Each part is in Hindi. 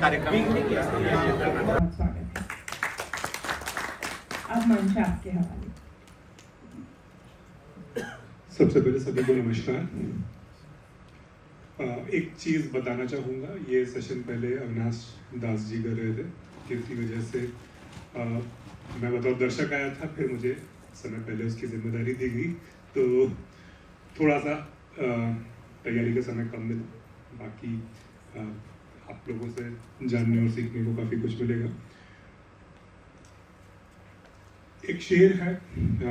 कार्यक्रम अब मंच आपके हवाले। सबसे पहले सभी को नमस्कार। एक चीज़ बताना चाहूँगा, ये सेशन पहले अविनाश दास जी कर रहे थे, जिसकी वजह से मैं बतौर दर्शक आया था, फिर मुझे समय पहले उसकी जिम्मेदारी दी गई, तो थोड़ा सा तैयारी का समय कम मिला। बाकी आप लोगों से जानने और सीखने को काफ़ी कुछ मिलेगा। एक शेर है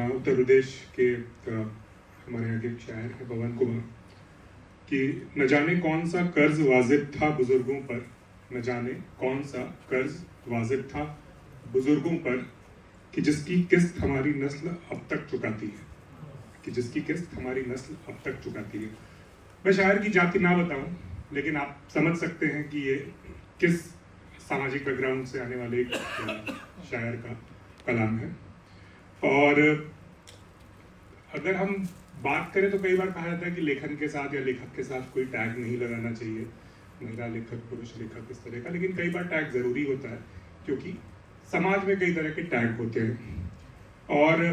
उत्तर प्रदेश के हमारे यहाँ के एक शायर है पवन कुमार, कि न जाने कौन सा कर्ज वाजिब था बुजुर्गों पर, न जाने कौन सा कर्ज वाजिब था बुजुर्गों पर, कि जिसकी किस्त हमारी नस्ल अब तक चुकाती है, कि जिसकी किस्त हमारी नस्ल अब तक चुकाती है। मैं शायर की जाति ना बताऊं, लेकिन आप समझ सकते हैं कि ये किस सामाजिक बैकग्राउंड से आने वाले एक शायर का कलाम है। और अगर हम बात करें तो कई बार कहा जाता है कि लेखन के साथ या लेखक के साथ कोई टैग नहीं लगाना चाहिए, महिला लेखक, पुरुष लेखक, इस तरह का, लेकिन कई बार टैग जरूरी होता है, क्योंकि समाज में कई तरह के टैग होते हैं। और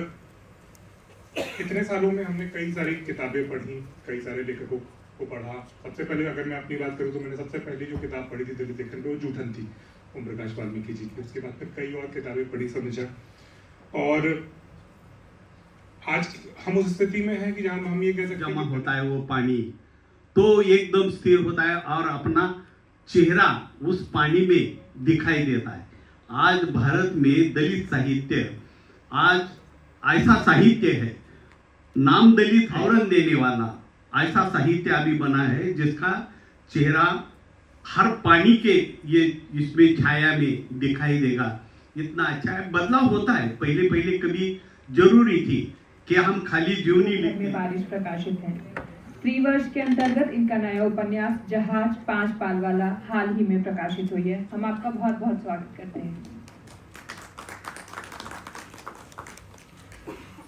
इतने सालों में हमने कई सारी किताबें पढ़ी, कई सारे लेखकों को पढ़ा। सबसे पहले अगर मैं अपनी बात करूँ तो मैंने सबसे पहले जो किताब पढ़ी थी दलित लेखन पे, वो जूठन थी, ओम प्रकाश वाल्मीकि जी की। उसके बाद फिर कई और किताबें पढ़ी, समझा। और आज हम उस स्थिति में हैं कि जहां हम ये कह सकते हैं जमा होता है वो पानी तो एकदम स्थिर होता है और अपना चेहरा उस पानी में दिखाई देता है। आज भारत में दलित साहित्य आज ऐसा साहित्य है, नाम दलित औरन देने वाला ऐसा साहित्य अभी बना है, जिसका चेहरा हर पानी के ये इसमें छाया में दिखाई देगा। इतना अच्छा है, बदलाव होता है। पहले पहले कभी जरूरी थी कि हम खाली जीवनी लिखते। बारिश प्रकाशित है। स्त्री वर्ष के अंतर्गत इनका नया उपन्यास जहाज 5 पाल वाला हाल ही में प्रकाशित हुई है। हम आपका बहुत बहुत स्वागत करते हैं।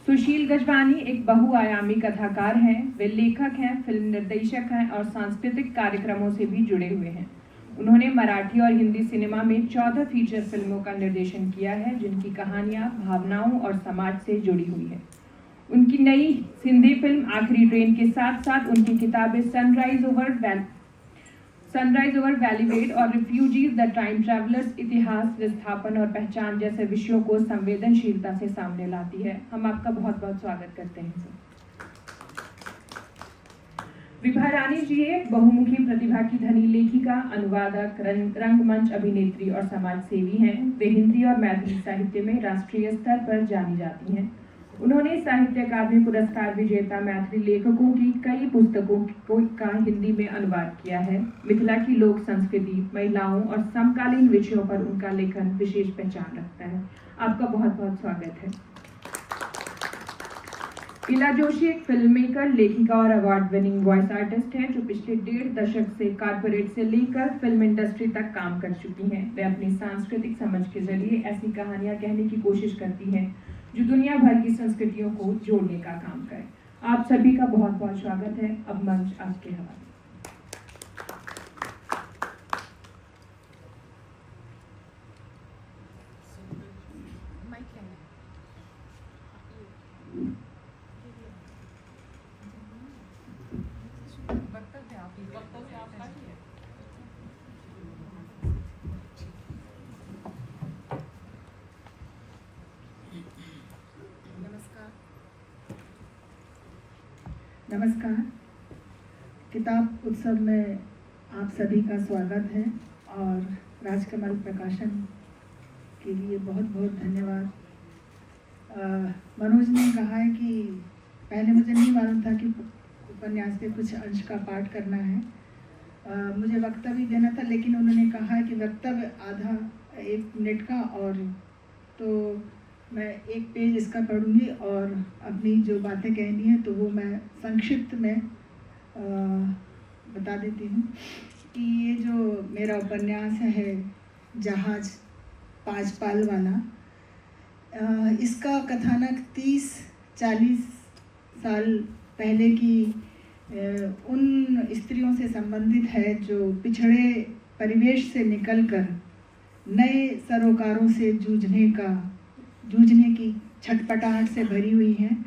सुशील गजवानी एक बहुआयामी कथाकार हैं। वे लेखक हैं, फिल्म निर्देशक हैं और सांस्कृतिक कार्यक्रमों से भी जुड़े हुए हैं। उन्होंने मराठी और हिंदी सिनेमा में 14 फीचर फिल्मों का निर्देशन किया है, जिनकी कहानियां भावनाओं और समाज से जुड़ी हुई है। उनकी नई हिंदी फिल्म आखिरी ट्रेन के साथ साथ उनकी किताबें सनराइज ओवर वैलीवेड और रिफ्यूजीज द टाइम ट्रैवलर्स इतिहास, विस्थापन और पहचान जैसे विषयों को संवेदनशीलता से सामने लाती है। हम आपका बहुत बहुत स्वागत करते हैं सर। विभा रानी जी एक बहुमुखी प्रतिभा की धनी लेखिका, अनुवादक, रंगमंच अभिनेत्री और समाज सेवी हैं। वे हिंदी और मैथिली साहित्य में राष्ट्रीय स्तर पर जानी जाती हैं। उन्होंने साहित्य अकादमी पुरस्कार विजेता मैथिली लेखकों की कई पुस्तकों का हिंदी में अनुवाद किया है। मिथिला की लोक संस्कृति, महिलाओं और समकालीन विषयों पर उनका लेखन विशेष पहचान रखता है। आपका बहुत बहुत स्वागत है। इला जोशी एक फिल्म मेकर, लेखिका और अवार्ड विनिंग वॉइस आर्टिस्ट हैं, जो पिछले 1.5 दशक से कारपोरेट से लेकर फिल्म इंडस्ट्री तक काम कर चुकी हैं। वे अपनी सांस्कृतिक समझ के जरिए ऐसी कहानियां कहने की कोशिश करती हैं जो दुनिया भर की संस्कृतियों को जोड़ने का काम करे। आप सभी का बहुत बहुत स्वागत है। अब मंच आपके हवाले। नमस्कार। किताब उत्सव में आप सभी का स्वागत है और राजकमल प्रकाशन के लिए बहुत बहुत धन्यवाद। मनोज ने कहा है कि पहले मुझे नहीं मालूम था कि उपन्यास के कुछ अंश का पाठ करना है। मुझे वक्तव्य देना था, लेकिन उन्होंने कहा है कि वक्तव्य आधा 1 मिनट का, और तो मैं 1 पेज इसका पढ़ूंगी और अपनी जो बातें कहनी है तो वो मैं संक्षिप्त में बता देती हूँ कि ये जो मेरा उपन्यास है जहाज 5 पाल वाला, इसका कथानक 30-40 साल पहले की उन स्त्रियों से संबंधित है जो पिछड़े परिवेश से निकलकर नए सरोकारों से जूझने की छटपटाहट से भरी हुई हैं।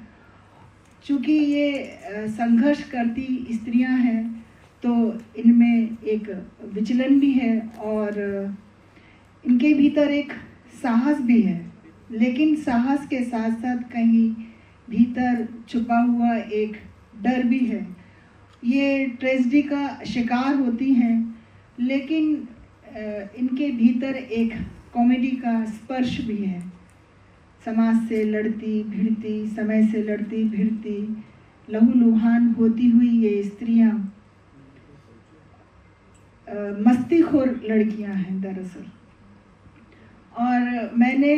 चूँकि ये संघर्ष करती स्त्रियां हैं तो इनमें एक विचलन भी है और इनके भीतर एक साहस भी है, लेकिन साहस के साथ साथ कहीं भीतर छुपा हुआ एक डर भी है। ये ट्रेजेडी का शिकार होती हैं, लेकिन इनके भीतर एक कॉमेडी का स्पर्श भी है। समाज से लड़ती भिड़ती, समय से लड़ती भिड़ती, लहूलुहान होती हुई ये स्त्रियां मस्तीखोर लड़कियां हैं दरअसल। और मैंने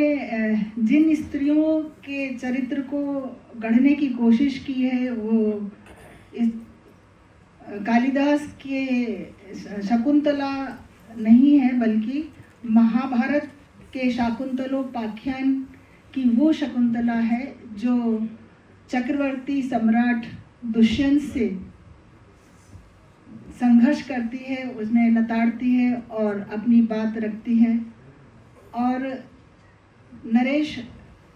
जिन स्त्रियों के चरित्र को गढ़ने की कोशिश की है वो इस कालिदास के शकुंतला नहीं है, बल्कि महाभारत के शाकुंतलोपाख्यान की वो शकुंतला है जो चक्रवर्ती सम्राट दुष्यंत से संघर्ष करती है, उसमें लताड़ती है और अपनी बात रखती है। और नरेश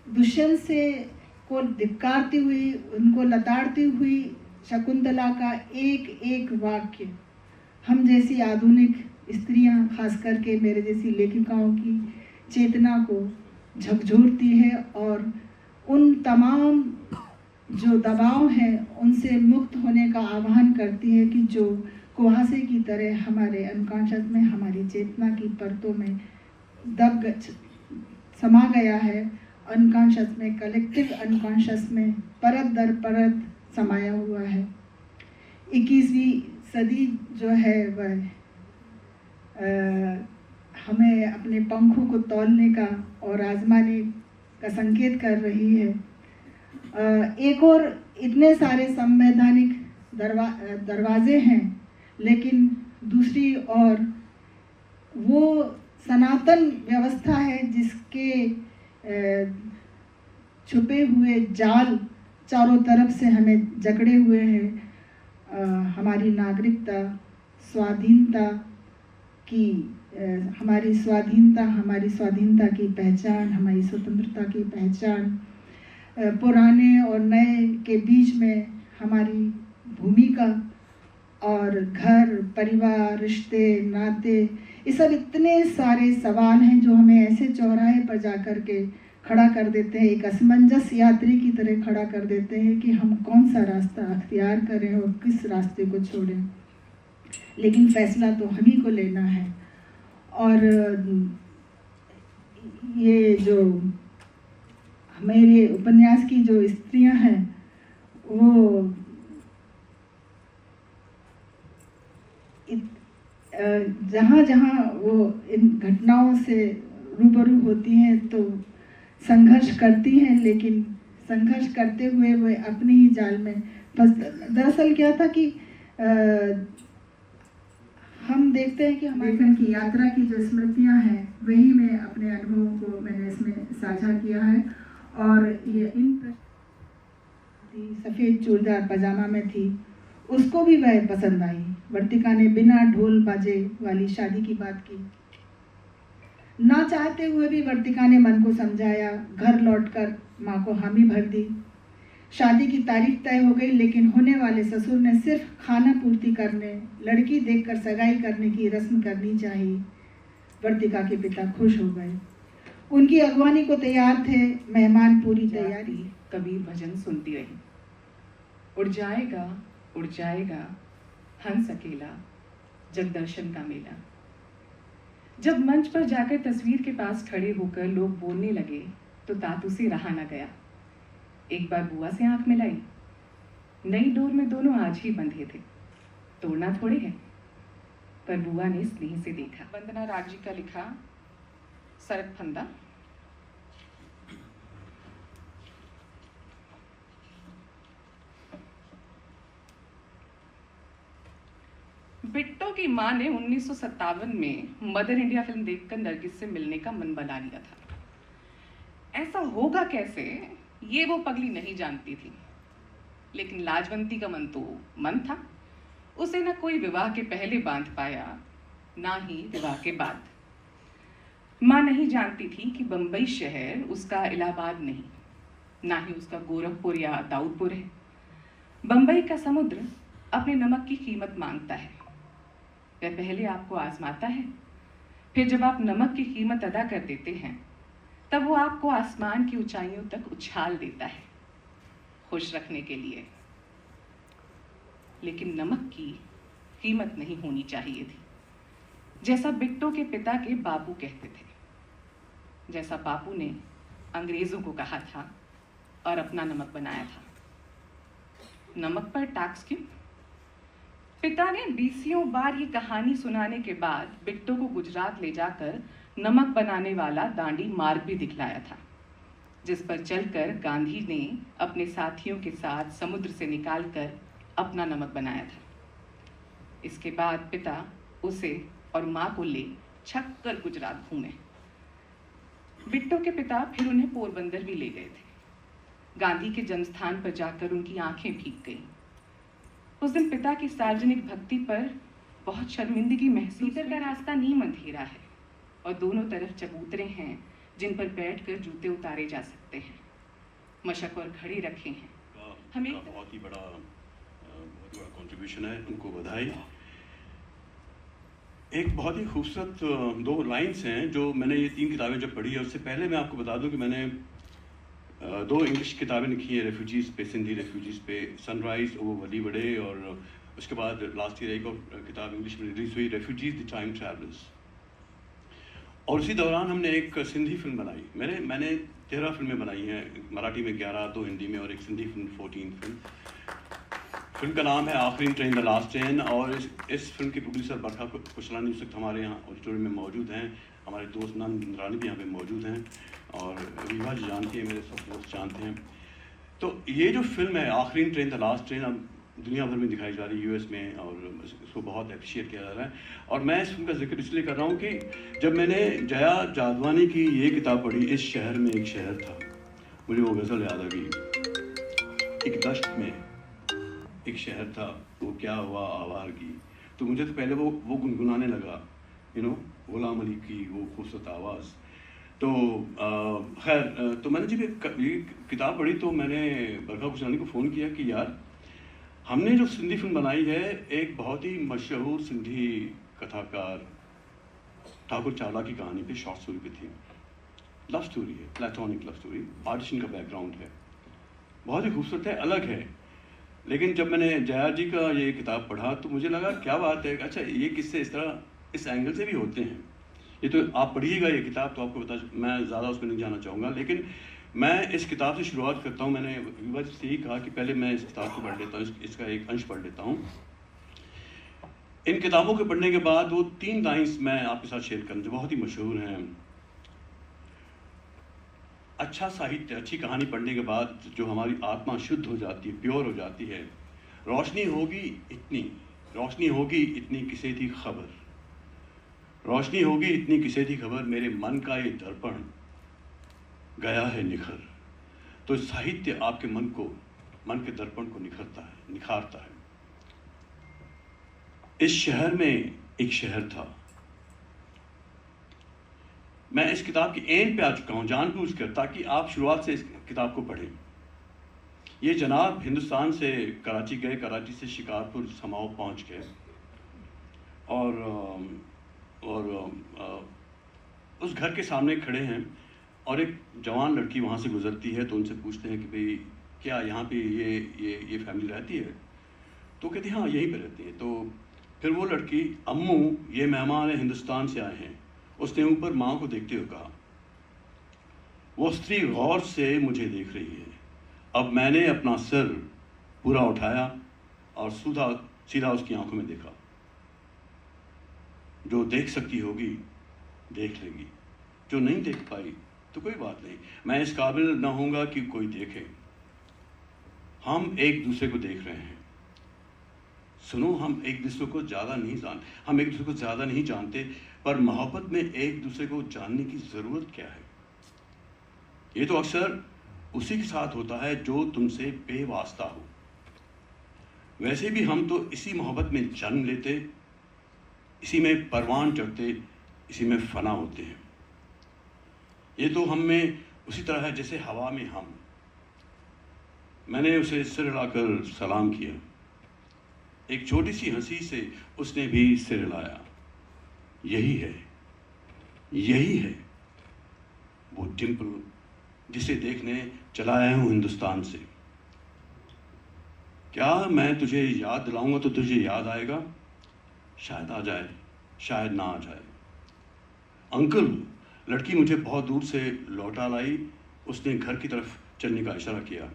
दुष्यंत से को धिक्कारती हुई, उनको लताड़ती हुई शकुंतला का एक एक वाक्य हम जैसी आधुनिक स्त्रियां, खास करके मेरे जैसी लेखिकाओं की चेतना को झकझोरती है और उन तमाम जो दबाव हैं उनसे मुक्त होने का आह्वान करती है कि जो कुहासे की तरह हमारे अनकॉन्शियस में, हमारी चेतना की परतों में समा गया है। अनकॉन्शियस में, कलेक्टिव अनकॉन्शियस में परत दर परत समाया हुआ है। 21वीं सदी जो है वह हमें अपने पंखों को तौलने का और आजमाने का संकेत कर रही है। एक और इतने सारे संवैधानिक दरवाजे हैं, लेकिन दूसरी ओर वो सनातन व्यवस्था है जिसके छुपे हुए जाल चारों तरफ से हमें जकड़े हुए हैं। हमारी नागरिकता, स्वाधीनता की हमारी स्वाधीनता की पहचान, हमारी स्वतंत्रता की पहचान, पुराने और नए के बीच में हमारी भूमिका और घर, परिवार, रिश्ते, नाते, ये सब इतने सारे सवाल हैं जो हमें ऐसे चौराहे पर जाकर के खड़ा कर देते हैं, एक असमंजस यात्री की तरह खड़ा कर देते हैं कि हम कौन सा रास्ता अख्तियार करें और किस रास्ते को छोड़ें। लेकिन फैसला तो हम ही को लेना है। और ये जो मेरे उपन्यास की जो स्त्रियां हैं वो जहाँ जहाँ वो इन घटनाओं से रूबरू होती हैं तो संघर्ष करती हैं, लेकिन संघर्ष करते हुए वो अपने ही जाल में फंस। दरअसल क्या था कि हम देखते हैं कि हमारे लेखन की यात्रा की जो स्मृतियां हैं वही मैं अपने अनुभवों को मैंने इसमें साझा किया है। और ये इन सफ़ेद चूड़दार पजामा में थी, उसको भी वह पसंद आई। वर्तिका ने बिना ढोल बाजे वाली शादी की बात की। ना चाहते हुए भी वर्तिका ने मन को समझाया, घर लौटकर माँ को हामी भर दी। शादी की तारीख तय हो गई, लेकिन होने वाले ससुर ने सिर्फ खाना पूर्ति करने, लड़की देखकर सगाई करने की रस्म करनी चाहिए। वर्तिका के पिता खुश हो गए, उनकी अगवानी को तैयार थे। मेहमान पूरी तैयारी। कबीर भजन सुनती रही। उड़ जाएगा हंस अकेला, जग दर्शन का मेला। जब मंच पर जाकर तस्वीर के पास खड़े होकर लोग बोलने लगे तो तातू से रहा न गया। एक बार बुआ से आंख मिलाई। नई डोर में दोनों आज ही बंधे थे, तोड़ना थोड़े है। पर बुआ ने स्नेह से देखा। वंदना राग जी का लिखा सरक फंदा। बिट्टो की मां ने 1957 में मदर इंडिया फिल्म देखकर नरगिस से मिलने का मन बना लिया था। ऐसा होगा कैसे ये वो पगली नहीं जानती थी, लेकिन लाजवंती का मन तो मन था। उसे न कोई विवाह के पहले बांध पाया, ना ही विवाह के बाद। माँ नहीं जानती थी कि बम्बई शहर उसका इलाहाबाद नहीं, ना ही उसका गोरखपुर या दाऊदपुर है। बम्बई का समुद्र अपने नमक की कीमत मांगता है। वह पहले आपको आजमाता है, फिर जब आप नमक की कीमत अदा कर देते हैं, तब वो आपको आसमान की ऊंचाइयों तक उछाल देता है, खुश रखने के लिए। लेकिन नमक की कीमत नहीं होनी चाहिए थी, जैसा बिट्टो के पिता के बापू कहते थे, जैसा बापू ने अंग्रेजों को कहा था और अपना नमक बनाया था। नमक पर टैक्स क्यों? पिता ने 20 बार ये कहानी सुनाने के बाद बिट्टो को गुजरात ले जाकर नमक बनाने वाला दांडी मार्ग भी दिखलाया था, जिस पर चलकर गांधी ने अपने साथियों के साथ समुद्र से निकालकर अपना नमक बनाया था। इसके बाद पिता उसे और माँ को ले छक्कर गुजरात घूमे। बिट्टो के पिता फिर उन्हें पोरबंदर भी ले गए थे। गांधी के जन्मस्थान पर जाकर उनकी आंखें भीग गईं। उस दिन पिता की सार्वजनिक भक्ति पर बहुत शर्मिंदगी महसूस। भीतर का रास्ता नीम अंधेरा है और दोनों तरफ चबूतरे हैं जिन पर बैठकर जूते उतारे जा सकते हैं। मशक और घड़ी रखे हैं। हमें बहुत ही बड़ा कंट्रीब्यूशन है, उनको बधाई। एक बहुत ही खूबसूरत 2 लाइन्स हैं जो मैंने ये 3 किताबें जब पढ़ी है, उससे पहले मैं आपको बता दूं कि मैंने 2 इंग्लिश किताबें लिखी हैं रेफ्यूजीज़ पे, सिंधी रेफ्यूजीज़ पे, सनराइज ओवर वली बड़े, और उसके बाद लास्ट ईयर एक और किताब इंग्लिश में रिलीज हुई, रेफ्यूजीज़ द टाइम ट्रैवलर्स। और उसी दौरान हमने एक सिंधी फिल्म बनाई। मैंने 13 फिल्में बनाई हैं, मराठी में 11, 2 हिंदी में और एक सिंधी फिल्म 14 फिल्म का नाम है आखिरी ट्रेन द लास्ट ट्रेन। और इस फिल्म के प्रोड्यूसर बरखा कुशलानी इस वक्त हमारे यहाँ ऑडिटोरियम में मौजूद हैं। हमारे दोस्त नंद रानी भी यहाँ पे मौजूद हैं और रीवा जी जानती है, मेरे सब दोस्त जानते हैं। तो ये जो फिल्म है आखिरी ट्रेन द लास्ट ट्रेन, अब दुनिया भर में दिखाई जा रही है, यूएस में, और इसको बहुत अप्रिशिएट किया जा रहा है। और मैं इस फिल्म का जिक्र इसलिए कर रहा हूँ कि जब मैंने जया जादवानी की ये किताब पढ़ी, इस शहर में एक शहर था, मुझे वो गज़ल याद आ गई। एक दश्त में एक शहर था, वो क्या हुआ आवारगी। तो मुझे तो पहले वो गुनगुनाने लगा, गुलाम अली की वो खूबसूरत आवाज़। तो खैर, तो मैंने जब ये किताब पढ़ी तो मैंने बरखा कुशलानी को फ़ोन किया कि यार, हमने जो सिंधी फिल्म बनाई है, एक बहुत ही मशहूर सिंधी कथाकार ठाकुर चावला की कहानी पे, शॉर्ट स्टोरी पे थी। लव स्टोरी है, प्लेटोनिक लव स्टोरी, ऑडिशन का बैकग्राउंड है, बहुत ही खूबसूरत है, अलग है। लेकिन जब मैंने जया जी का ये किताब पढ़ा तो मुझे लगा क्या बात है, अच्छा ये किससे इस तरह इस एंगल से भी होते हैं। ये तो आप पढ़िएगा ये किताब तो आपको मैं ज़्यादा उसमें नहीं जाना चाहूँगा, लेकिन मैं इस किताब से शुरुआत करता हूँ। मैंने विवाद से यही कहा कि पहले मैं इस किताब को पढ़ लेता हूँ, इसका एक अंश पढ़ लेता हूँ। इन किताबों के पढ़ने के बाद वो 3 लाइन्स मैं आपके साथ शेयर करूँ जो बहुत ही मशहूर हैं। अच्छा साहित्य, अच्छी कहानी पढ़ने के बाद जो हमारी आत्मा शुद्ध हो जाती है, प्योर हो जाती है। रोशनी होगी इतनी किसे थी खबर, रोशनी होगी इतनी किसे थी खबर, मेरे मन का ये दर्पण गया है निखर। तो साहित्य आपके मन के दर्पण को निखारता है। इस शहर में एक शहर था। मैं इस किताब की एंड पे आ चुका हूँ जानबूझकर, ताकि आप शुरुआत से इस किताब को पढ़ें। ये जनाब हिंदुस्तान से कराची गए, कराची से शिकारपुर समाओ पहुँच गए, और उस घर के सामने खड़े हैं और एक जवान लड़की वहाँ से गुजरती है। तो उनसे पूछते हैं कि भाई क्या यहाँ पे ये फैमिली रहती है? तो कहते हैं हाँ यहीं पे रहती है। तो फिर वो लड़की, अम्मू ये मेहमान हिंदुस्तान से आए हैं, उसने ऊपर माँ को देखते हुए कहा। वो स्त्री गौर से मुझे देख रही है। अब मैंने अपना सिर पूरा उठाया और सीधा उसकी आंखों में देखा। जो देख सकती होगी देख लेगी, जो नहीं देख पाई तो कोई बात नहीं, मैं इस काबिल न होऊंगा कि कोई देखे। हम एक दूसरे को देख रहे हैं। सुनो, हम एक दूसरे को ज़्यादा नहीं जानते, पर मोहब्बत में एक दूसरे को जानने की ज़रूरत क्या है? ये तो अक्सर उसी के साथ होता है जो तुमसे बेवास्ता हो। वैसे भी हम तो इसी मोहब्बत में जन्म लेते इसी में परवान चढ़ते, इसी में फना होते हैं। ये तो हम में उसी तरह है जैसे हवा में हम। मैंने उसे सिर हिलाकर सलाम किया। एक छोटी सी हंसी से उसने भी सिर हिलाया। यही है वो डिम्पल जिसे देखने चला आया हूं हिंदुस्तान से। क्या मैं तुझे याद दिलाऊंगा तो तुझे याद आएगा? शायद आ जाए, शायद ना आ जाए। अंकल, लड़की मुझे बहुत दूर से लौटा लाई। उसने घर की तरफ चलने का इशारा किया।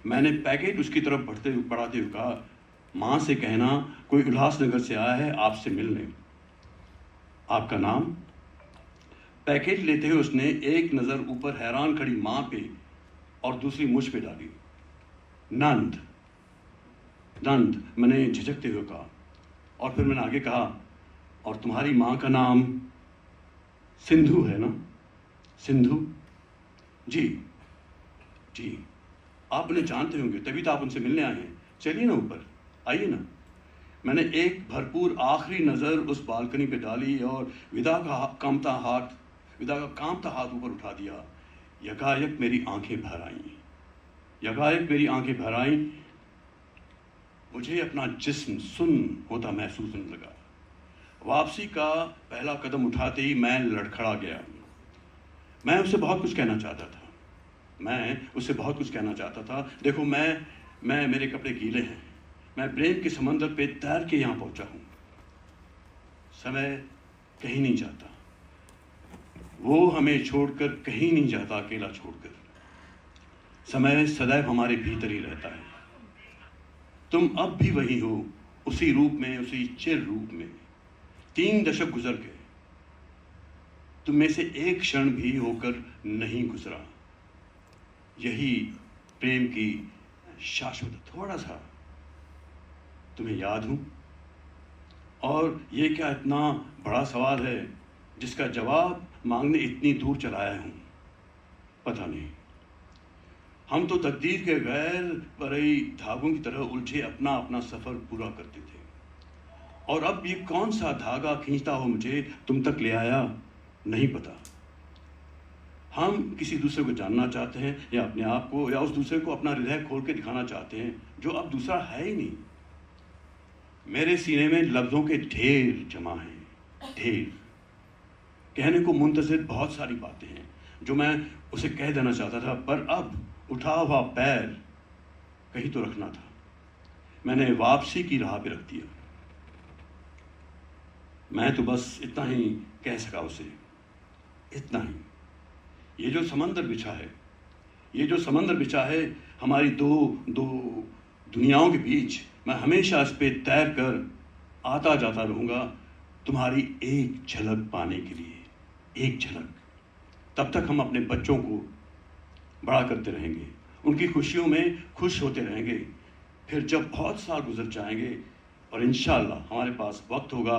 मैंने पैकेट उसकी तरफ बढ़ाते हुए कहा, माँ से कहना कोई उल्लासनगर से आया है आपसे मिलने। आपका नाम? पैकेट लेते हुए उसने एक नज़र ऊपर हैरान खड़ी माँ पे और दूसरी मुझ पे डाली। नंद, मैंने झिझकते हुए कहा। और फिर मैंने आगे कहा, और तुम्हारी माँ का नाम सिंधु है ना? सिंधु? जी आप उन्हें जानते होंगे, तभी तो आप उनसे मिलने आए हैं। चलिए ना ऊपर, आइए ना। मैंने एक भरपूर आखिरी नज़र उस बालकनी पे डाली और विदा का कांपता हाथ ऊपर उठा दिया। यकायक मेरी आंखें भर आईं। मुझे अपना जिस्म सुन्न होता महसूस होने लगा। वापसी का पहला कदम उठाते ही मैं लड़खड़ा गया। मैं उससे बहुत कुछ कहना चाहता था। देखो, मैं मेरे कपड़े गीले हैं। मैं प्रेम के समंदर पे तैर के यहाँ पहुँचा हूँ। समय कहीं नहीं जाता, वो हमें छोड़कर कहीं नहीं जाता, अकेला छोड़कर। समय सदैव हमारे भीतर ही रहता है। तुम अब भी वही हो, उसी रूप में, उसी चिर रूप में। 3 दशक गुजर गए, तुम में से एक क्षण भी होकर नहीं गुजरा। यही प्रेम की शाश्वत। थोड़ा सा तुम्हें याद हूं, और ये क्या इतना बड़ा सवाल है जिसका जवाब मांगने इतनी दूर चलाया हूं? पता नहीं। हम तो तकदीर के गैर परई धागों की तरह उलझे अपना सफर पूरा करते थे, और अब ये कौन सा धागा खींचता हो मुझे तुम तक ले आया, नहीं पता। हम किसी दूसरे को जानना चाहते हैं, या अपने आप को, या उस दूसरे को अपना हृदय खोल के दिखाना चाहते हैं जो अब दूसरा है ही नहीं। मेरे सीने में लफ्जों के ढेर जमा हैं, ढेर। कहने को मुंतज़िर बहुत सारी बातें हैं जो मैं उसे कह देना चाहता था, पर अब उठा हुआ पैर कहीं तो रखना था। मैंने वापसी की राह पे रख दिया। मैं तो बस इतना ही कह सका उसे, इतना ही। ये जो समंदर बिछा है हमारी दो दुनियाओं के बीच, मैं हमेशा इस पे तैर कर आता जाता रहूँगा तुम्हारी एक झलक पाने के लिए। एक झलक। तब तक हम अपने बच्चों को बड़ा करते रहेंगे, उनकी खुशियों में खुश होते रहेंगे। फिर जब बहुत साल गुजर जाएंगे और इंशाअल्लाह हमारे पास वक्त होगा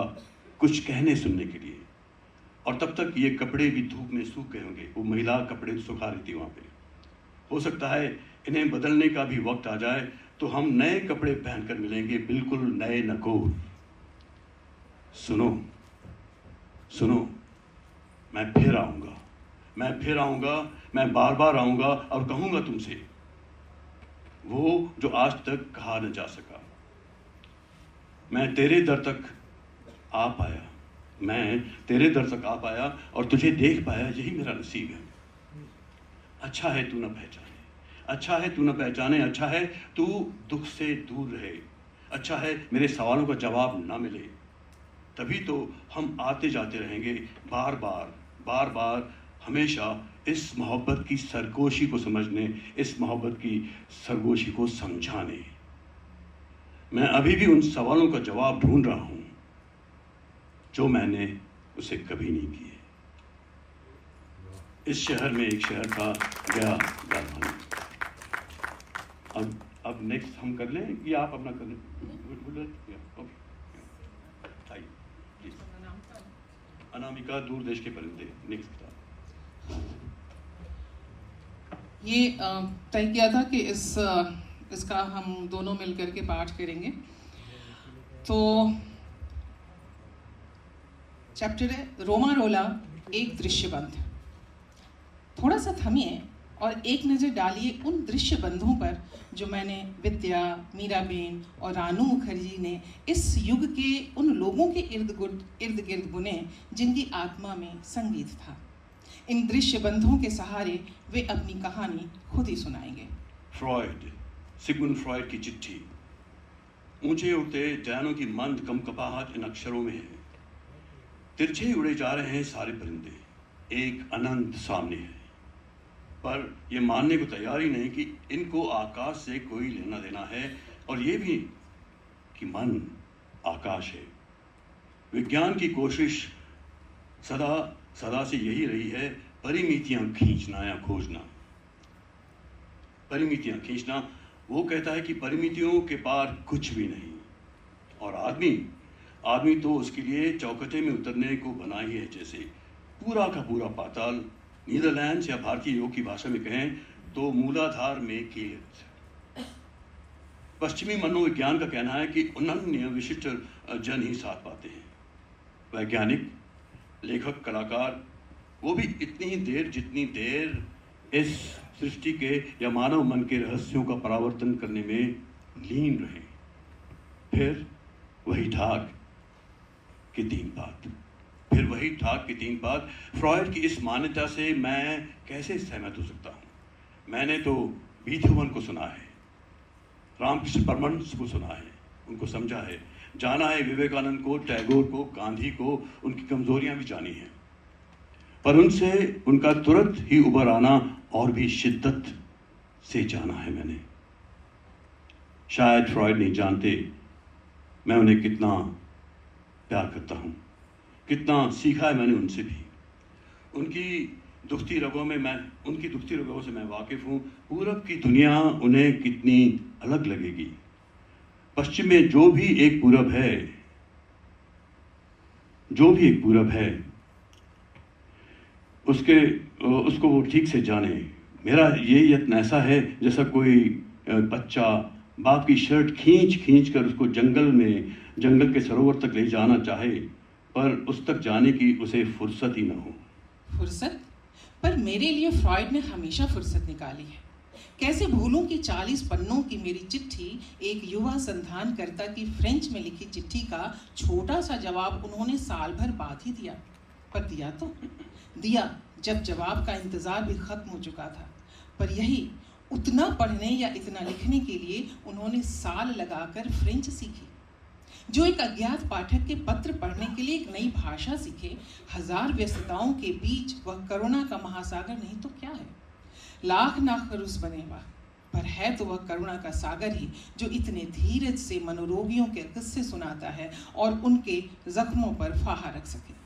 कुछ कहने सुनने के लिए, और तब तक ये कपड़े भी धूप में सूख गए होंगे। वो महिला कपड़े सुखा रही थी वहाँ पे। हो सकता है इन्हें बदलने का भी वक्त आ जाए तो हम नए कपड़े पहनकर मिलेंगे, बिल्कुल नए नकोर। सुनो, मैं फिर आऊँगा, मैं बार बार आऊँगा और कहूँगा तुमसे वो जो आज तक कहा न जा सका। मैं तेरे दर तक आ पाया और तुझे देख पाया, यही मेरा नसीब है। अच्छा है तू न पहचाने, अच्छा है तू दुख से दूर रहे, अच्छा है मेरे सवालों का जवाब ना मिले। तभी तो हम आते जाते रहेंगे बार बार हमेशा इस मोहब्बत की सरगोशी को समझने, इस मोहब्बत की सरगोशी को समझाने। मैं अभी भी उन सवालों का जवाब ढूंढ रहा हूँ जो मैंने उसे कभी नहीं किए। इस शहर में एक शहर का गया गाना। अब नेक्स्ट हम कर लें या आप अपना कर लें? ओके, आइए प्लीज। अनामिका, दूर देश के परिंदे, नेक्स्ट किताब। ये तय किया था कि इसका हम दोनों मिलकर के पाठ करेंगे। तो चैप्टर है रोमा रोला एक दृश्य बंध। थोड़ा सा थमिए और एक नज़र डालिए उन दृश्य बंधों पर जो मैंने विद्या, मीराबेन और रानू मुखर्जी ने इस युग के उन लोगों के इर्द गिर्द बुने जिनकी आत्मा में संगीत था। इन दृश्य बंधों के सहारे वे अपनी कहानी खुद ही सुनाएंगे। फ्रॉयड, सिगमुंड फ्रॉयड की चिट्ठी। ऊंचे उड़ते जैनों की मंद कंपकपाहट इन अक्षरों में है। तिरछे उड़े जा रहे हैं सारे परिंदे, एक अनंत सामने है, पर ये मानने को तैयार ही नहीं कि इनको आकाश से कोई लेना देना है, और ये भी कि मन आकाश है। विज्ञान की कोशिश सदा से यही रही है, परिमितियां खींचना या खोजना। परिमितियां खींचना, वो कहता है कि परिमितियों के पार कुछ भी नहीं, और आदमी तो उसके लिए चौखटे में उतरने को बना ही है। जैसे पूरा का पूरा पाताल, नीदरलैंड्स या भारतीय योग की भाषा में कहें तो मूलाधार में कीर्त। पश्चिमी मनोविज्ञान का कहना है कि अनन्य विशिष्ट जन ही साथ पाते हैं। वैज्ञानिक, लेखक, कलाकार, वो भी इतनी ही देर जितनी देर इस सृष्टि के या मानव मन के रहस्यों का परावर्तन करने में लीन रहे। फिर वही ठाक की तीन बात। फ्रॉयड की इस मान्यता से मैं कैसे सहमत हो सकता हूँ? मैंने तो बीथोवन को सुना है, रामकृष्ण परमहंस को सुना है, उनको समझा है, जाना है विवेकानंद को, टैगोर को, गांधी को, उनकी कमजोरियां भी जानी हैं, पर उनसे उनका तुरंत ही उभर आना और भी शिद्दत से जाना है मैंने। शायद फ्रॉयड नहीं जानते मैं उन्हें कितना प्यार करता हूँ, कितना सीखा है मैंने उनसे भी। उनकी दुखती रगों से मैं वाकिफ़ हूँ। पूरब की दुनिया उन्हें कितनी अलग लगेगी। पश्चिम में जो भी एक पूरब है उसको वो ठीक से जाने। मेरा ये यत्न ऐसा है जैसा कोई बच्चा बाप की शर्ट खींच कर उसको जंगल के सरोवर तक ले जाना चाहे, पर उस तक जाने की उसे फुर्सत ही न हो। फुर्सत? पर मेरे लिए फ्रॉयड ने हमेशा फुर्सत निकाली है। कैसे भूलूं कि 40 पन्नों की मेरी चिट्ठी एक युवा संधानकर्ता की फ्रेंच में लिखी चिट्ठी का छोटा सा जवाब उन्होंने साल भर बाद ही दिया। पर दिया जब जवाब का इंतजार भी खत्म हो चुका था। पर यही उतना पढ़ने या इतना लिखने के लिए उन्होंने साल लगाकर फ्रेंच सीखी। जो एक अज्ञात पाठक के पत्र पढ़ने के लिए एक नई भाषा सीखे, हजार व्यस्तताओं के बीच वह करुणा का महासागर नहीं तो क्या है। लाख ना खरूस बनेगा, पर है तो वह करुणा का सागर ही, जो इतने धीरज से मनोरोगियों के किस्से सुनाता है और उनके जख्मों पर फाहा रख सके।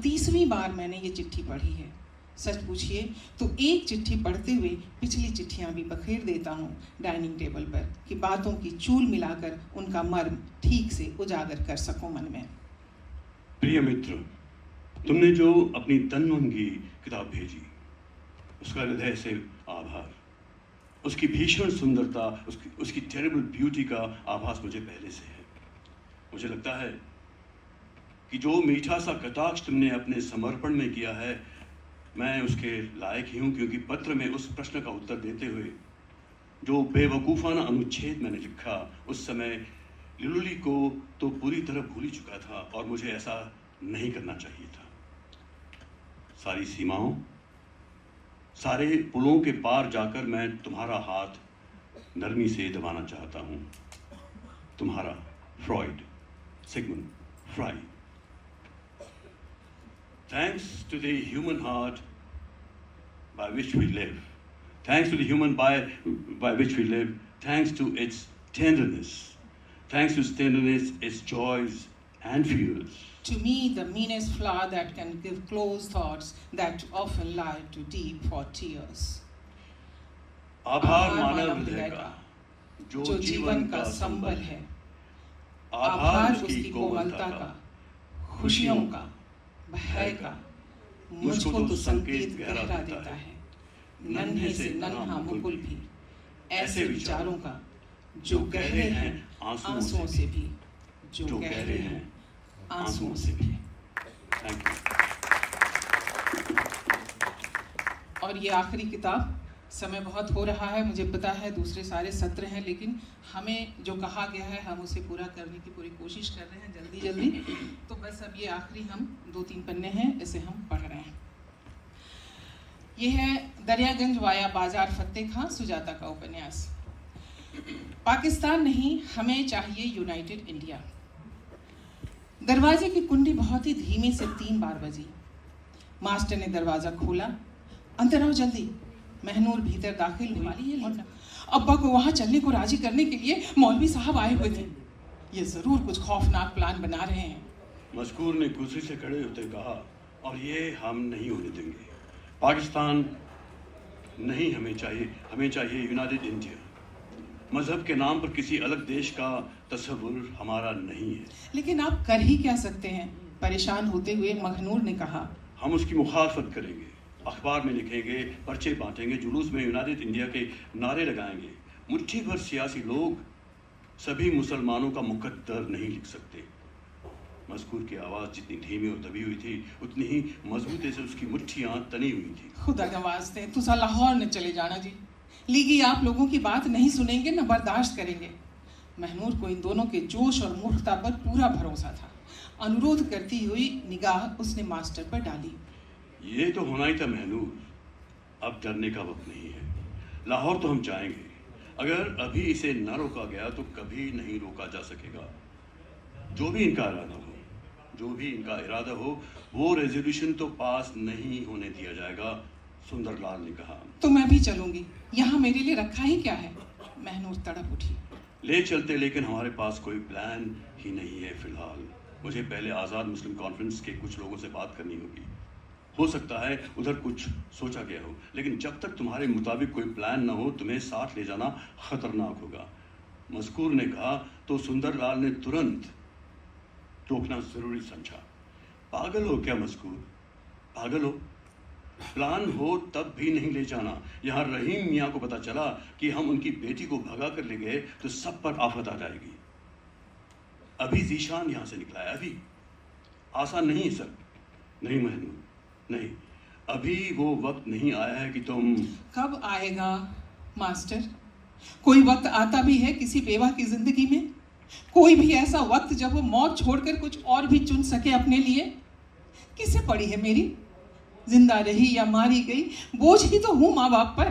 तीसवीं बार मैंने ये चिट्ठी पढ़ी है। सच पूछिए तो एक चिट्ठी पढ़ते हुए पिछली चिट्ठियां भी बखेर देता हूँ डाइनिंग टेबल पर, कि बातों की चूल मिलाकर उनका मर्म ठीक से उजागर कर सकूं मन में। प्रिय मित्र, तुमने जो अपनी तनमनगी किताब भेजी, उसका हृदय से आभार। उसकी भीषण सुंदरता, उसकी टेरिबल ब्यूटी का आभास मुझे पहले से है। मुझे लगता है कि जो मीठा सा कटाक्ष तुमने अपने समर्पण में किया है, मैं उसके लायक ही हूँ, क्योंकि पत्र में उस प्रश्न का उत्तर देते हुए जो बेवकूफ़ाना अनुच्छेद मैंने लिखा, उस समय लिलुली को तो पूरी तरह भूल ही चुका था, और मुझे ऐसा नहीं करना चाहिए था। सारी सीमाओं, सारे पुलों के पार जाकर मैं तुम्हारा हाथ नरमी से दबाना चाहता हूँ। तुम्हारा Freud, Sigmund Freud. Thanks to the human heart by which we live, thanks to the human by which we live, thanks to its tenderness, thanks to its tenderness, its joys and fears. To me, the meanest flower that can give close thoughts that often lie too deep for tears. आभार मानव हृदय का, जो जीवन का संबल है। आभार उसकी कोमलता का, खुशियों का, भय का, मुझको तो संकेत गहरा देता है। नन्हे से नन्हा मुकुल भी ऐसे विचारों का, जो गहरे हैं आंसुओं से भी, जो गहरे हैं आंसुओं से भी। Thank you. और ये आखिरी किताब, समय बहुत हो रहा है, मुझे पता है दूसरे सारे सत्र हैं, लेकिन हमें जो कहा गया है हम उसे पूरा करने की पूरी कोशिश कर रहे हैं जल्दी जल्दी। तो बस अब ये आखिरी हम 2-3 पन्ने हैं, इसे हम पढ़ रहे हैं। ये है दरियागंज वाया बाजार फतेह खां, सुजाता का उपन्यास। पाकिस्तान नहीं, हमें चाहिए यूनाइटेड इंडिया। दरवाजे की कुंडी बहुत ही धीमे से 3 बार बजी। मास्टर ने दरवाजा खोला। अंदर आओ जल्दी। महनूर भीतर दाखिल हुई और अब्बा को वहां चलने को राजी करने के लिए मौलवी साहब आए हुए थे। ये जरूर कुछ खौफनाक प्लान बना रहे हैं। मज़कूर ने कुर्सी से खड़े होते कहा, और ये हम नहीं होने देंगे। पाकिस्तान नहीं हमें चाहिए यूनाइटेड इंडिया। मजहब के नाम पर किसी अलग देश का तस्वुर हमारा नहीं है। लेकिन आप कर ही क्या सकते हैं? परेशान होते हुए महनूर ने कहा। हम उसकी मुखालफत करेंगे, अखबार में लिखेंगे, पर्चे बांटेंगे, जुलूस में यूनाइटेड इंडिया के नारे लगाएंगे। मुट्ठी भर सियासी लोग सभी मुसलमानों का मुकद्दर नहीं लिख सकते। मज़कूर की आवाज़ जितनी धीमी और दबी हुई थी, उतनी ही मजबूती से उसकी मुट्ठियाँ तनी हुई थी। खुदा नवाज दे, तुसा लाहौर न चले जाना जी। लीगी आप लोगों की बात नहीं सुनेंगे, न बर्दाश्त करेंगे। महनूर को इन दोनों के जोश और मूर्खता पर पूरा भरोसा था। अनुरोध करती हुई निगाह उसने मास्टर पर डाली। ये तो होना ही था महनूर, अब डरने का वक्त नहीं है। लाहौर तो हम जाएंगे। अगर अभी इसे न रोका गया तो कभी नहीं रोका जा सकेगा। जो भी इनका इरादा हो, वो रेजोल्यूशन तो पास नहीं होने दिया जाएगा, सुंदरलाल ने कहा। तो मैं भी चलूंगी, यहाँ मेरे लिए रखा ही क्या है? महनूर तड़प उठी। ले चलते, लेकिन हमारे पास कोई प्लान ही नहीं है फिलहाल। मुझे पहले आज़ाद मुस्लिम कॉन्फ्रेंस के कुछ लोगों से बात करनी होगी। हो सकता है उधर कुछ सोचा गया हो, लेकिन जब तक तुम्हारे मुताबिक कोई प्लान ना हो, तुम्हें साथ ले जाना खतरनाक होगा। मज़कूर ने कहा तो सुंदरलाल ने तुरंत टोकना जरूरी समझा। पागल हो क्या मज़कूर? पागल हो? प्लान हो तब भी नहीं ले जाना। यहाँ रहीम मियाँ को पता चला कि हम उनकी बेटी को भगा कर ले गए तो सब पर आफत आ जाएगी। अभी जीशान यहाँ से निकला है, अभी। आसान नहीं है सर। नहीं महनूर, नहीं, अभी वो वक्त नहीं आया है कि तुम। कब आएगा मास्टर? कोई वक्त आता भी है किसी बेवा की जिंदगी में? कोई भी ऐसा वक्त जब वो मौत छोड़कर कुछ और भी चुन सके अपने लिए? किसे पड़ी है मेरी? जिंदा रही या मारी गई, बोझ ही तो हूँ माँ बाप पर।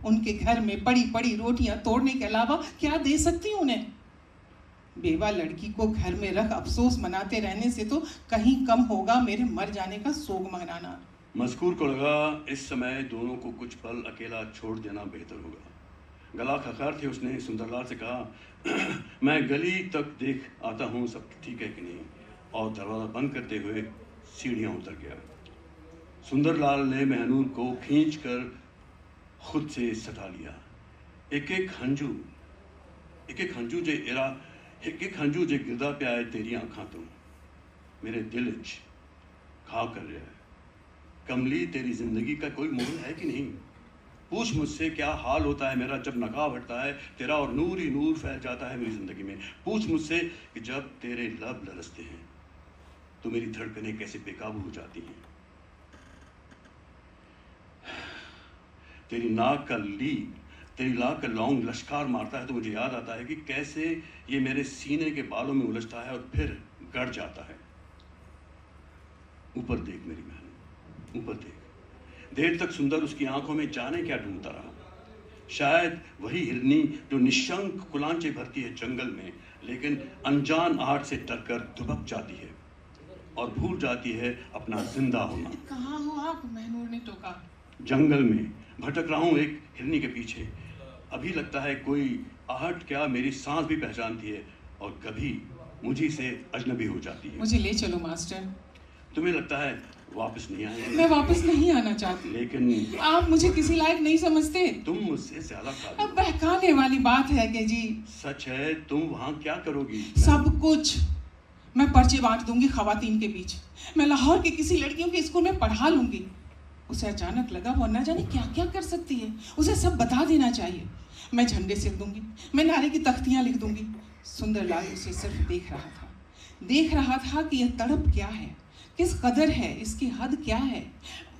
उनके घर में पड़ी पड़ी रोटियां तोड़ने के अलावा क्या दे सकती हूँ उन्हें? बेवा लड़की को घर में रख अफसोस मनाते रहने से तो कहीं कम होगा मेरे मर जाने का सोग मनाना। मज़कूर को लगा इस समय दोनों को कुछ पल अकेला छोड़ देना बेहतर होगा। गला खखार थे, उसने सुंदरलाल से कहा, मैं गली तक देख आता हूँ सब ठीक है कि नहीं, और दरवाज़ा बंद करते हुए सीढ़ियाँ उतर गया। सुंदरलाल ने महनूर को खींचकर खुद से सटा लिया। एक एक हंजू जे गिरदा पे आए तेरी आँखां तो मेरे दिल खा कर रहा है। कमली, तेरी जिंदगी का कोई मोल है कि नहीं? पूछ मुझसे क्या हाल होता है मेरा जब नकाब हटता है तेरा और नूर ही नूर फैल जाता है मेरी जिंदगी में। पूछ मुझसे कि जब तेरे लब लरसते हैं तो मेरी धड़कनें कैसे बेकाबू हो जाती हैं। तेरी नाक का लौंग लश्कार मारता है तो मुझे याद आता है कि कैसे ये मेरे सीने के बालों में उलझता है और फिर गड़ जाता है। ऊपर देख मेरी बहन, ऊपर देख। देर तक सुंदर उसकी आंखों में जाने क्या ढूंढता रहा। शायद वही हिरनी जो निशंक कुलांचे भरती है जंगल में, लेकिन अनजान आहट से डरकर दुबक जाती है और भूल जाती है अपना जिंदा होना। कहाँ हो आप? महनूर ने टोका। जंगल में भटक रहा हूँ एक हिरनी के पीछे। अभी लगता है कोई आहट क्या मेरी सांस भी पहचानती है और कभी मुझी से अजनबी हो जाती है। मुझे ले चलो मास्टर। तुम्हें लगता है वापस नहीं आएंगे? मैं वापस नहीं आना चाहती, लेकिन आप मुझे किसी लायक नहीं समझते। तुम मुझसे ज्यादा काबिल अब बहकाने वाली बात है कि जी। सच है, तुम वहाँ क्या करोगी? सब कुछ। मैं पर्चे बांट दूंगी खवातीन के बीच। मैं लाहौर के किसी लड़कियों के स्कूल में पढ़ा लूंगी। उसे अचानक लगा वो न जाने क्या क्या कर सकती है, उसे सब बता देना चाहिए। मैं झंडे सिल दूंगी, मैं नारे की तख्तियां लिख दूंगी। सुंदरलाल उसे सिर्फ देख रहा था कि यह तड़प क्या है, किस कदर है, इसकी हद क्या है।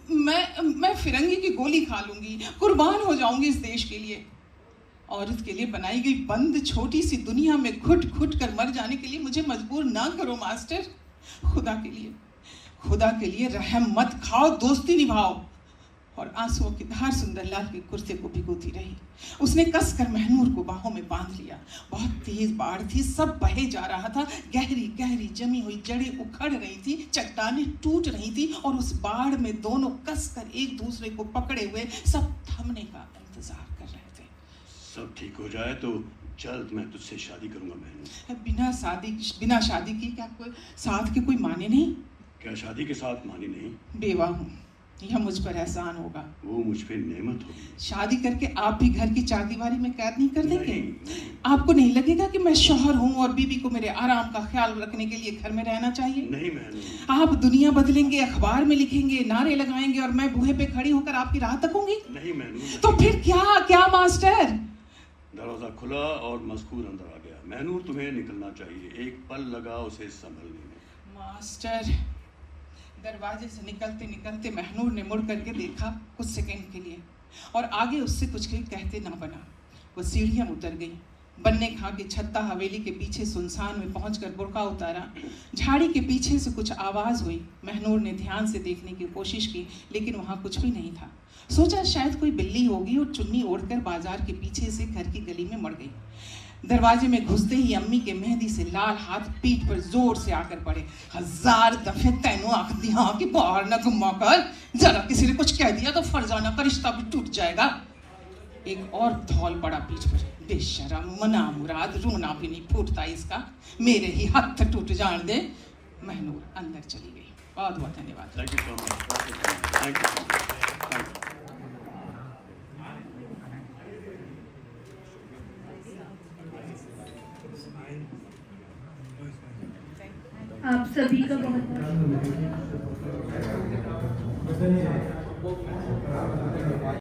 मैं फिरंगी की गोली खा लूंगी, कुर्बान हो जाऊंगी इस देश के लिए। औरत के लिए बनाई गई बंद छोटी सी दुनिया में घुट घुट कर मर जाने के लिए मुझे मजबूर ना करो मास्टर। खुदा के लिए रहम मत खाओ, दोस्ती निभाओ। और आंसुओं की धार सुंदरलाल के कुर्ते को भिगोती रही। उसने कसकर महनूर को बाहों में बांध लिया। बहुत तेज बाढ़ थी, सब बहे जा रहा था। गहरी गहरी जमी हुई जड़ें उखड़ रही थी, चट्टानें टूट रही थी, और उस बाढ़ में दोनों कसकर एक दूसरे को पकड़े हुए सब थमने का इंतजार कर रहे थे। सब ठीक हो जाए तो जल्द मैं तुझसे शादी करूंगा महनूर। बिना शादी की क्या कोई साथ के कोई माने नहीं? क्या शादी के साथ मानी नहीं? बेवा हूँ, यह मुझ पर एहसान होगा। वो मुझ पे नेमत होगी। शादी करके आप भी घर की चारदीवारी में कैद नहीं कर देंगे? नहीं। आपको नहीं लगेगा कि मैं शौहर हूँ और बीबी को मेरे आराम का ख्याल रखने के लिए घर में रहना चाहिए? नहीं महनूर। आप दुनिया बदलेंगे, अखबार में लिखेंगे, नारे लगाएंगे, और मैं बूहे पे खड़ी होकर आपकी राह तकूंगी? नहीं महनूर। तो फिर क्या मास्टर? दरवाजा खुला और मजकूर अंदर आ गया। महनूर, तुम्हें निकलना चाहिए, एक पल लगा उसे संभलने में। मास्टर, दरवाजे से निकलते निकलते महनूर ने मुड़ करके देखा कुछ सेकंड के लिए, और आगे उससे कुछ कहते ना बना। वो सीढ़ियां उतर गई। बन्ने खां की छत्ता हवेली के पीछे सुनसान में पहुंचकर बुर्का उतारा। झाड़ी के पीछे से कुछ आवाज हुई। महनूर ने ध्यान से देखने की कोशिश की, लेकिन वहां कुछ भी नहीं था। सोचा शायद कोई बिल्ली होगी, और चुन्नी ओढ़कर बाजार के पीछे से घर की गली में मड़ गई। दरवाजे में घुसते ही अम्मी के मेहंदी से लाल हाथ पीठ पर जोर से आकर पड़े। 1000 दफे तैनू आख दिया कि बाहर न घुमा कर, जरा किसी ने कुछ कह दिया तो फरजाना का रिश्ता भी टूट जाएगा। एक और धौल पड़ा पीठ पर। बेशरम, मना मुराद, रोना भी नहीं फूटता इसका, मेरे ही हाथ टूट जान दे। महनूर अंदर चली गई। बहुत बहुत धन्यवाद। Thank you so much. Thank you. आप सभी का बहुत बहुत